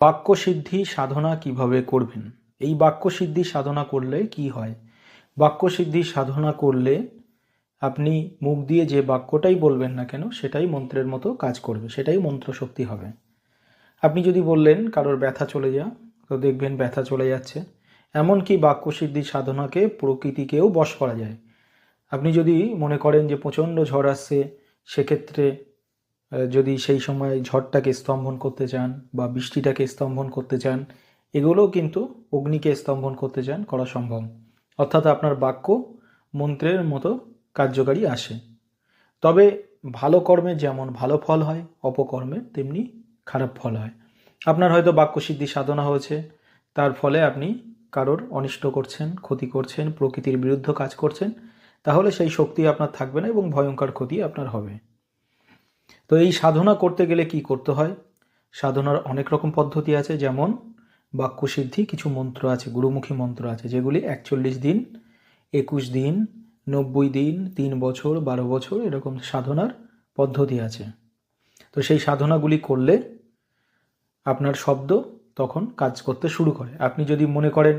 বাক্যসিদ্ধি সাধনা কিভাবে করবেন? এই বাক্যসিদ্ধি সাধনা করলে কি হয়? বাক্যসিদ্ধি সাধনা করলে আপনি মুখ দিয়ে যে বাক্যটাই বলবেন না কেন সেটাই মন্ত্রের মতো কাজ করবে, সেটাই মন্ত্র শক্তি হবে। আপনি যদি বললেন কারোর ব্যথা চলে যা, তো দেখবেন ব্যথা চলে যাচ্ছে। এমনকি বাক্যসিদ্ধি সাধনাকে প্রকৃতিকেও বশ করা যায়। আপনি যদি মনে করেন যে প্রচণ্ড ঝড় আসছে, সেক্ষেত্রে যদি সেই সময় ঝড়টাকে স্তম্ভন করতে চান বা বৃষ্টিটাকে স্তম্ভন করতে চান, এগুলোও কিন্তু অগ্নিকে স্তম্ভন করতে চান, করা সম্ভব। অর্থাৎ আপনার বাক্য মন্ত্রের মতো কার্যকারী আসে। তবে ভালো কর্মে যেমন ভালো ফল হয়, অপকর্মের তেমনি খারাপ ফল হয়। আপনার হয়তো বাক্যসিদ্ধি সাধনা হয়েছে, তার ফলে আপনি কারোর অনিষ্ট করছেন, ক্ষতি করছেন, প্রকৃতির বিরুদ্ধে কাজ করছেন, তাহলে সেই শক্তি আপনার থাকবে না এবং ভয়ঙ্কর ক্ষতি আপনার হবে। তো এই সাধনা করতে গেলে কি করতে হয়? সাধনার অনেক রকম পদ্ধতি আছে, যেমন বাক্যসিদ্ধি কিছু মন্ত্র আছে, গুরুমুখী মন্ত্র আছে, যেগুলি 41 দিন, 21 দিন, 90 দিন, 3 বছর, 12 বছর এরকম সাধনার পদ্ধতি আছে। তো সেই সাধনাগুলি করলে আপনার শব্দ তখন কাজ করতে শুরু করে। আপনি যদি মনে করেন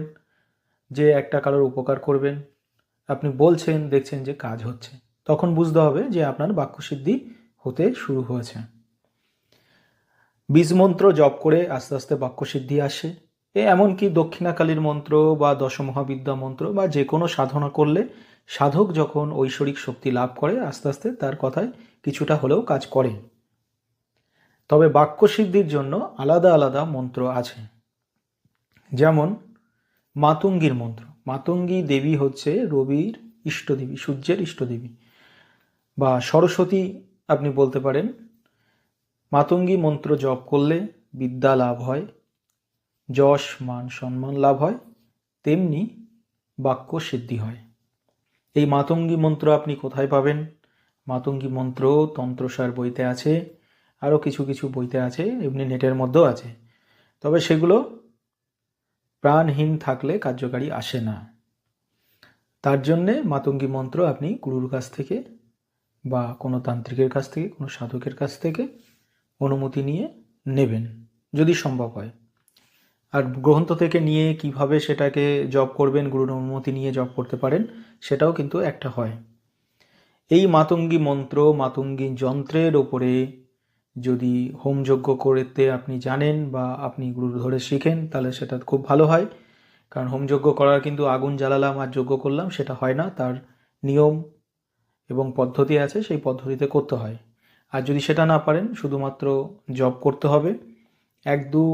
যে একটা কারোর উপকার করবেন, আপনি বলছেন, দেখছেন যে কাজ হচ্ছে, তখন বুঝতে হবে যে আপনার বাক্যসিদ্ধি হতে শুরু হয়েছে। বীজমন্ত্র জপ করে আস্তে আস্তে বাক্যসিদ্ধি আসে। এমনকি দক্ষিণাকালীর মন্ত্র বা দশমহাবিদ্যা মন্ত্র বা যে কোনো সাধনা করলে সাধক যখন ঐশ্বরিক শক্তি লাভ করে, আস্তে আস্তে তার কথায় কিছুটা হলেও কাজ করে। তবে বাক্যসিদ্ধির জন্য আলাদা আলাদা মন্ত্র আছে, যেমন মাতঙ্গীর মন্ত্র। মাতঙ্গী দেবী হচ্ছে রবির ইষ্টদেবী, সূর্যের ইষ্টদেবী, বা সরস্বতী আপনি বলতে পারেন। মাতঙ্গী মন্ত্র জপ করলে বিদ্যা লাভ হয়, যশ মান সম্মান লাভ হয়, তেমনি বাক্য সিদ্ধি হয়। এই মাতঙ্গী মন্ত্র আপনি কোথায় পাবেন? মাতঙ্গী মন্ত্র তন্ত্রসার বইতে আছে, আরও কিছু কিছু বইতে আছে, এমনি নেটের মধ্যেও আছে। তবে সেগুলো প্রাণহীন থাকলে কার্যকারী আসে না। তার জন্যে মাতঙ্গী মন্ত্র আপনি গুরুর কাছ থেকে বা কোনো তান্ত্রিকের কাছ থেকে, কোনো সাধকের কাছ থেকে অনুমতি নিয়ে নেবেন, যদি সম্ভব হয়। আর গ্রন্থ থেকে নিয়ে কিভাবে সেটাকে জপ করবেন, গুরুর অনুমতি নিয়ে জপ করতে পারেন, সেটাও কিন্তু একটা হয়। এই মাতঙ্গী মন্ত্র, মাতঙ্গী যন্ত্রের ওপরে যদি হোমযজ্ঞ করতে আপনি জানেন বা আপনি গুরু ধরে শিখেন, তাহলে সেটা খুব ভালো হয়। কারণ হোমযজ্ঞ করার কিন্তু আগুন জ্বালালাম আর যজ্ঞ করলাম সেটা হয় না, তার নিয়ম এবং পদ্ধতি আছে, সেই পদ্ধতিতে করতে হয়। আর যদি সেটা না পারেন, শুধুমাত্র জপ করতে হবে। 1-2